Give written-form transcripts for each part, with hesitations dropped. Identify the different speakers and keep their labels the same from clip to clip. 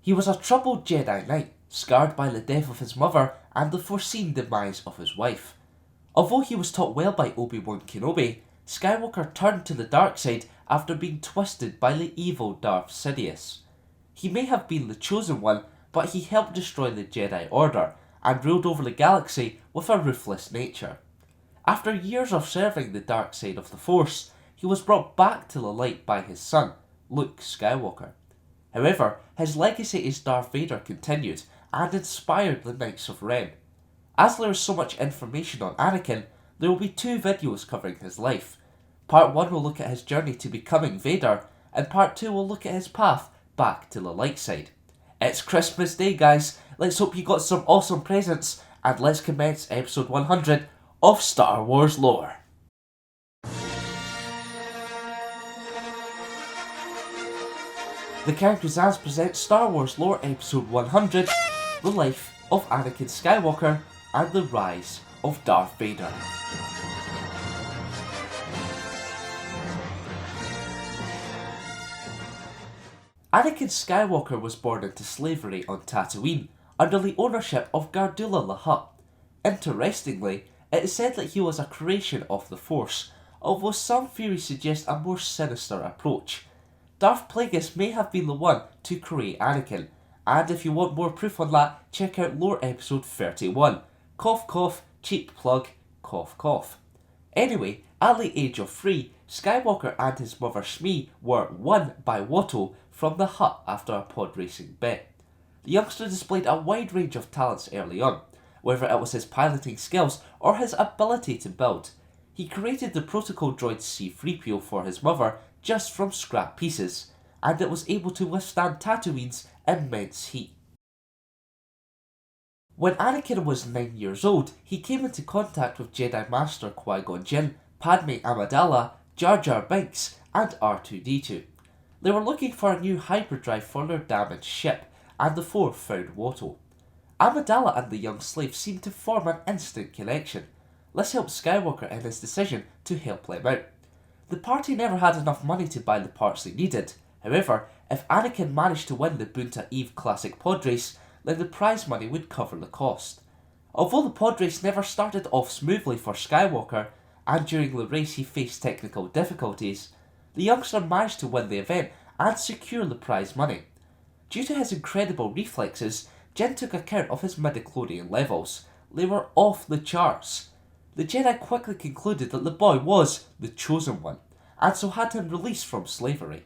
Speaker 1: He was a troubled Jedi Knight, scarred by the death of his mother and the foreseen demise of his wife. Although he was taught well by Obi-Wan Kenobi, Skywalker turned to the dark side after being twisted by the evil Darth Sidious. He may have been the chosen one, but he helped destroy the Jedi Order and ruled over the galaxy with a ruthless nature. After years of serving the dark side of the Force, he was brought back to the light by his son, Luke Skywalker. However, his legacy as Darth Vader continued and inspired the Knights of Ren. As there is so much information on Anakin, there will be 2 videos covering his life. Part 1 will look at his journey to becoming Vader, and Part 2 will look at his path back to the light side. It's Christmas Day, guys. Let's hope you got some awesome presents, and let's commence episode 100 of Star Wars Lore. The Characters As presents Star Wars Lore episode 100, The Life of Anakin Skywalker and the Rise of Darth Vader. Anakin Skywalker was born into slavery on Tatooine under the ownership of Gardulla the Hutt. Interestingly, it is said that he was a creation of the Force, although some theories suggest a more sinister approach. Darth Plagueis may have been the one to create Anakin, and if you want more proof on that, check out Lore episode 31. Cough cough, cheap plug, cough cough. Anyway, at the age of 3, Skywalker and his mother Shmi were won by Watto from the Hutt after a pod racing bet. The youngster displayed a wide range of talents early on, whether it was his piloting skills or his ability to build. He created the protocol droid C-3PO for his mother just from scrap pieces, and it was able to withstand Tatooine's immense heat. When Anakin was 9 years old, he came into contact with Jedi Master Qui-Gon Jinn, Padme Amidala, Jar Jar Binks, and R2-D2. They were looking for a new hyperdrive for their damaged ship, and the four found Watto. Amidala and the young slave seemed to form an instant connection. This helped Skywalker in his decision to help them out. The party never had enough money to buy the parts they needed. However, if Anakin managed to win the Boonta Eve Classic pod race, then the prize money would cover the cost. Although the pod race never started off smoothly for Skywalker, and during the race he faced technical difficulties, the youngster managed to win the event and secure the prize money. Due to his incredible reflexes, Jinn took account of his midichlorian levels. They were off the charts. The Jedi quickly concluded that the boy was the chosen one, and so had him released from slavery.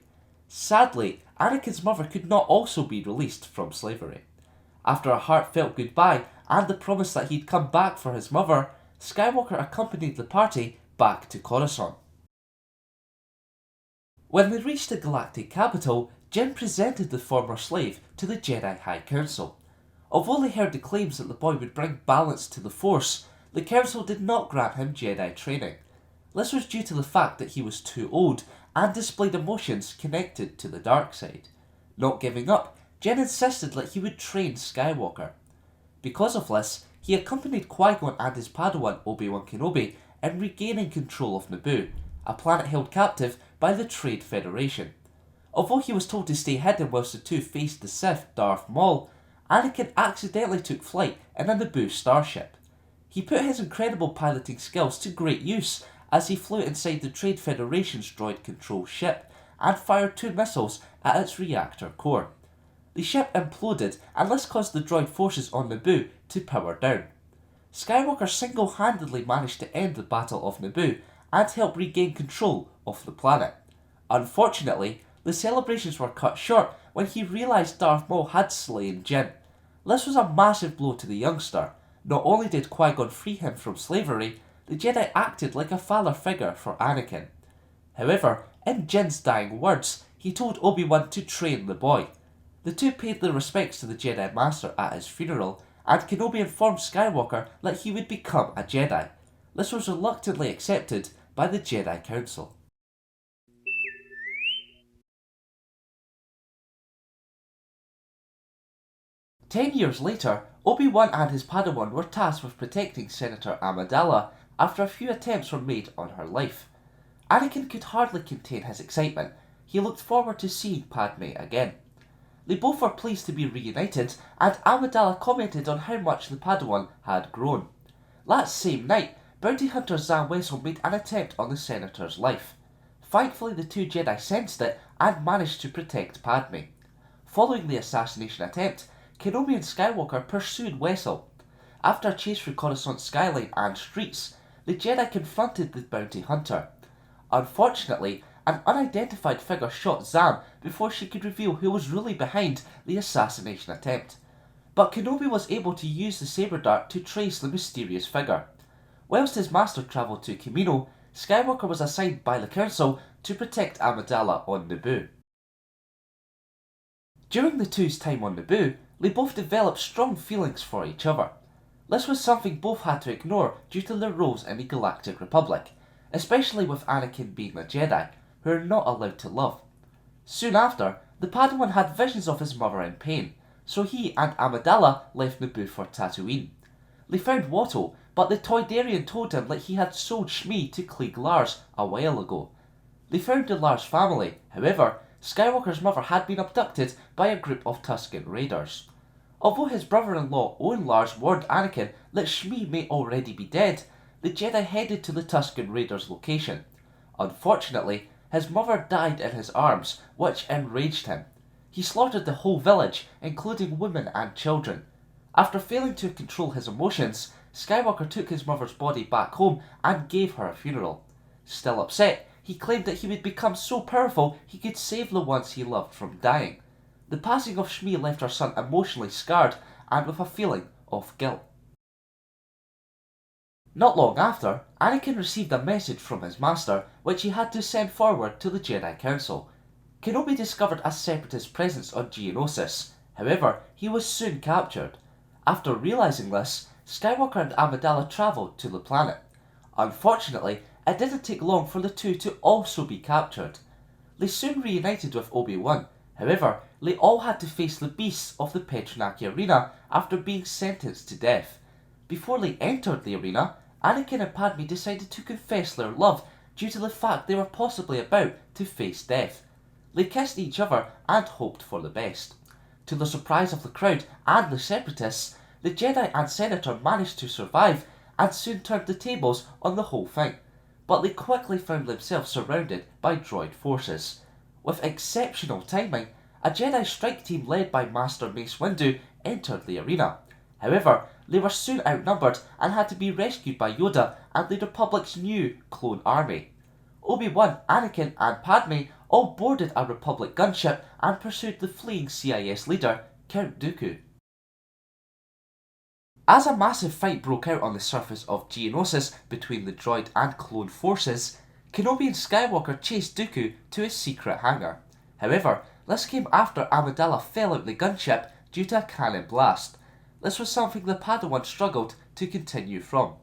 Speaker 1: Sadly, Anakin's mother could not also be released from slavery. After a heartfelt goodbye and the promise that he'd come back for his mother, Skywalker accompanied the party back to Coruscant. When they reached the galactic capital, Jinn presented the former slave to the Jedi High Council. Although they heard the claims that the boy would bring balance to the Force, the Council did not grant him Jedi training. This was due to the fact that he was too old and displayed emotions connected to the dark side. Not giving up, Jinn insisted that he would train Skywalker. Because of this, he accompanied Qui-Gon and his Padawan Obi-Wan Kenobi in regaining control of Naboo, a planet held captive by the Trade Federation. Although he was told to stay hidden whilst the two faced the Sith Darth Maul, Anakin accidentally took flight in a Naboo starship. He put his incredible piloting skills to great use as he flew inside the Trade Federation's droid control ship and fired 2 missiles at its reactor core. The ship imploded, and this caused the droid forces on Naboo to power down. Skywalker single-handedly managed to end the Battle of Naboo and help regain control of the planet. Unfortunately, the celebrations were cut short when he realised Darth Maul had slain Jinn. This was a massive blow to the youngster. Not only did Qui-Gon free him from slavery, the Jedi acted like a father figure for Anakin. However, in Jinn's dying words, he told Obi-Wan to train the boy. The two paid their respects to the Jedi Master at his funeral, and Kenobi informed Skywalker that he would become a Jedi. This was reluctantly accepted by the Jedi Council. Ten years later, Obi-Wan and his Padawan were tasked with protecting Senator Amidala after a few attempts were made on her life. Anakin could hardly contain his excitement. He looked forward to seeing Padme again. They both were pleased to be reunited, and Amidala commented on how much the Padawan had grown. That same night, bounty hunter Zam Wesell made an attempt on the Senator's life. Thankfully, the two Jedi sensed it and managed to protect Padme. Following the assassination attempt, Kenobi and Skywalker pursued Wesell. After a chase through Coruscant skyline and streets, the Jedi confronted the bounty hunter. Unfortunately, an unidentified figure shot Zam before she could reveal who was really behind the assassination attempt. But Kenobi was able to use the saber dart to trace the mysterious figure. Whilst his master travelled to Kamino, Skywalker was assigned by the Council to protect Amidala on Naboo. During the two's time on Naboo, they both developed strong feelings for each other. This was something both had to ignore due to their roles in the Galactic Republic, especially with Anakin being a Jedi, who are not allowed to love. Soon after, the Padawan had visions of his mother in pain, so he and Amidala left Naboo for Tatooine. They found Watto, but the Toydarian told him that he had sold Shmi to Klieg Lars a while ago. They found the Lars family. However, Skywalker's mother had been abducted by a group of Tusken Raiders. Although his brother-in-law Owen Lars warned Anakin that Shmi may already be dead, the Jedi headed to the Tusken Raiders' location. Unfortunately, his mother died in his arms, which enraged him. He slaughtered the whole village, including women and children. After failing to control his emotions, Skywalker took his mother's body back home and gave her a funeral. Still upset, he claimed that he would become so powerful he could save the ones he loved from dying. The passing of Shmi left her son emotionally scarred and with a feeling of guilt. Not long after, Anakin received a message from his master, which he had to send forward to the Jedi Council. Kenobi discovered a separatist presence on Geonosis. However, he was soon captured. After realising this, Skywalker and Amidala travelled to the planet. Unfortunately, it didn't take long for the two to also be captured. They soon reunited with Obi-Wan. However, they all had to face the beasts of the Petranaki arena after being sentenced to death. Before they entered the arena, Anakin and Padme decided to confess their love due to the fact they were possibly about to face death. They kissed each other and hoped for the best. To the surprise of the crowd and the separatists, the Jedi and Senator managed to survive and soon turned the tables on the whole thing, but they quickly found themselves surrounded by droid forces. With exceptional timing, a Jedi strike team led by Master Mace Windu entered the arena. However, they were soon outnumbered and had to be rescued by Yoda and the Republic's new clone army. Obi-Wan, Anakin and Padme all boarded a Republic gunship and pursued the fleeing CIS leader, Count Dooku. As a massive fight broke out on the surface of Geonosis between the droid and clone forces, Kenobi and Skywalker chased Dooku to his secret hangar. However, this came after Amidala fell out the gunship due to a cannon blast. This was something the Padawan struggled to continue from.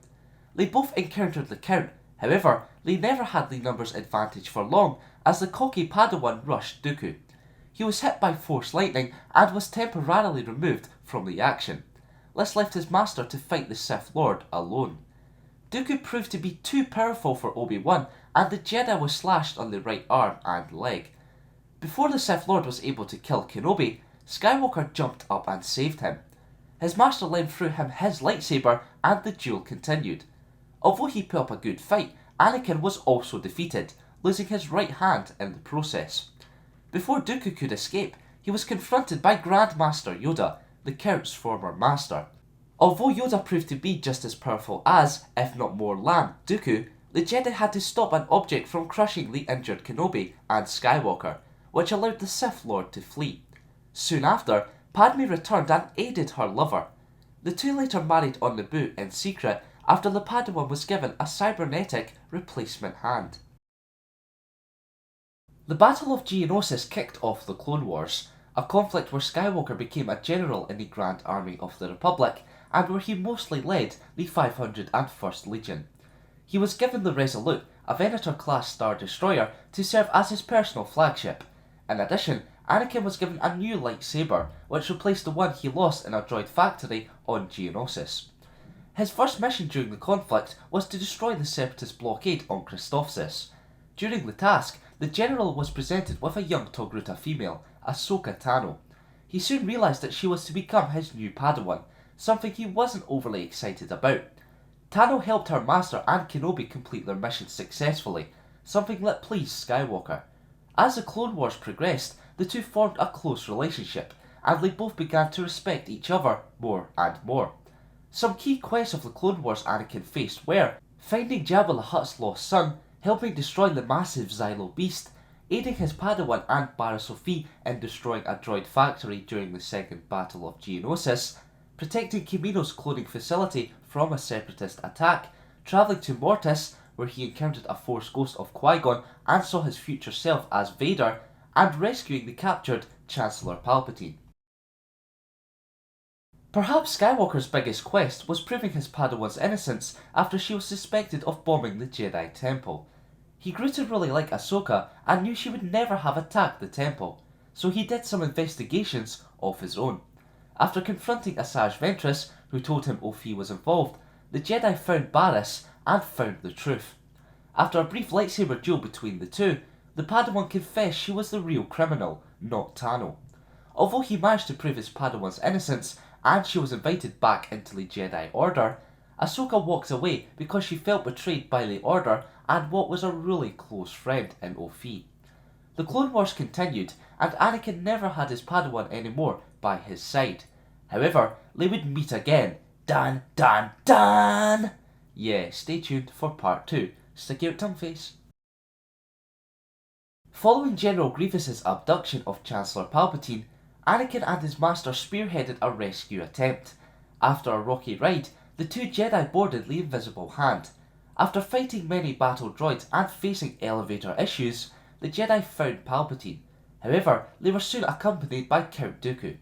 Speaker 1: They both encountered the Count. However, they never had the numbers advantage for long as the cocky Padawan rushed Dooku. He was hit by Force lightning and was temporarily removed from the action. This left his master to fight the Sith Lord alone. Dooku proved to be too powerful for Obi-Wan and the Jedi was slashed on the right arm and leg. Before the Sith Lord was able to kill Kenobi, Skywalker jumped up and saved him. His master then threw him his lightsaber and the duel continued. Although he put up a good fight, Anakin was also defeated, losing his right hand in the process. Before Dooku could escape, he was confronted by Grandmaster Yoda, the Count's former master. Although Yoda proved to be just as powerful as, if not more than, Dooku, the Jedi had to stop an object from crushing the injured Kenobi and Skywalker, which allowed the Sith Lord to flee. Soon after, Padme returned and aided her lover. The two later married on Naboo in secret after the Padawan was given a cybernetic replacement hand. The Battle of Geonosis kicked off the Clone Wars, a conflict where Skywalker became a general in the Grand Army of the Republic and where he mostly led the 501st Legion. He was given the Resolute, a Venator-class Star Destroyer, to serve as his personal flagship. In addition, Anakin was given a new lightsaber, which replaced the one he lost in a droid factory on Geonosis. His first mission during the conflict was to destroy the Separatist blockade on Christophsis. During the task, the general was presented with a young Togruta female, Ahsoka Tano. he soon realised that she was to become his new Padawan, something he wasn't overly excited about. Tano helped her master and Kenobi complete their mission successfully, something that pleased Skywalker. As the Clone Wars progressed, the two formed a close relationship, and they both began to respect each other more and more. Some key quests of the Clone Wars Anakin faced were finding Jabba the Hutt's lost son, helping destroy the massive Xylo beast, aiding his Padawan and Barra Sophie in destroying a droid factory during the Second Battle of Geonosis, protecting Kamino's cloning facility from a separatist attack, travelling to Mortis where he encountered a Force ghost of Qui-Gon and saw his future self as Vader, and rescuing the captured Chancellor Palpatine. Perhaps Skywalker's biggest quest was proving his Padawan's innocence after she was suspected of bombing the Jedi Temple. He grew to really like Ahsoka and knew she would never have attacked the temple, so he did some investigations of his own. After confronting Asajj Ventress, who told him Ophi was involved, the Jedi found Barriss and found the truth. After a brief lightsaber duel between the two, the Padawan confessed she was the real criminal, not Tano. Although he managed to prove his Padawan's innocence and she was invited back into the Jedi Order, Ahsoka walked away because she felt betrayed by the Order and what was a really close friend in Ophi. The Clone Wars continued, and Anakin never had his Padawan anymore by his side. However, they would meet again. Dun dun dun! Yeah, stay tuned for part 2. Stick out tongue face. Following General Grievous's abduction of Chancellor Palpatine, Anakin and his master spearheaded a rescue attempt. After a rocky ride, the two Jedi boarded the Invisible Hand. After fighting many battle droids and facing elevator issues, the Jedi found Palpatine. However, they were soon accompanied by Count Dooku.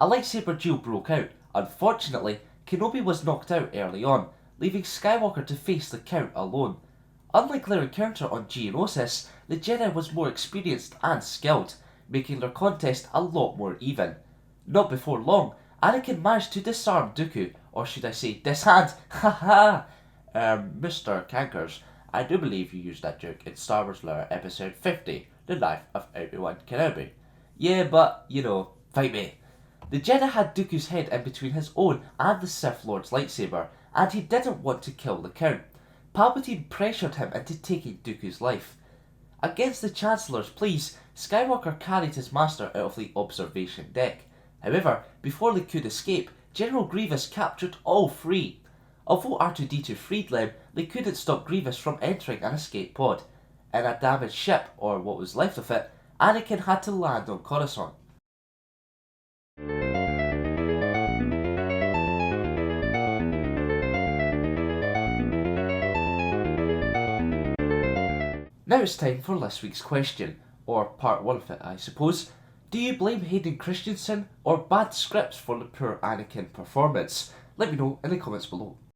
Speaker 1: A lightsaber duel broke out. Unfortunately, Kenobi was knocked out early on, leaving Skywalker to face the Count alone. Unlike their encounter on Geonosis, the Jedi was more experienced and skilled, making their contest a lot more even. Not before long, Anakin managed to disarm Dooku, or should I say dishand, haha. Mr. Cankers, I do believe you used that joke in Star Wars Lore Episode 50, The Life of Obi-Wan Kenobi. Yeah, but, fight me. The Jedi had Dooku's head in between his own and the Sith Lord's lightsaber, and he didn't want to kill the Count. Palpatine pressured him into taking Dooku's life. Against the Chancellor's pleas, Skywalker carried his master out of the observation deck. However, before they could escape, General Grievous captured all three. Although R2-D2 freed them, they couldn't stop Grievous from entering an escape pod. In a damaged ship, or what was left of it, Anakin had to land on Coruscant. Now it's time for this week's question, or part 1 of it I suppose. Do you blame Hayden Christensen or bad scripts for the poor Anakin performance? Let me know in the comments below.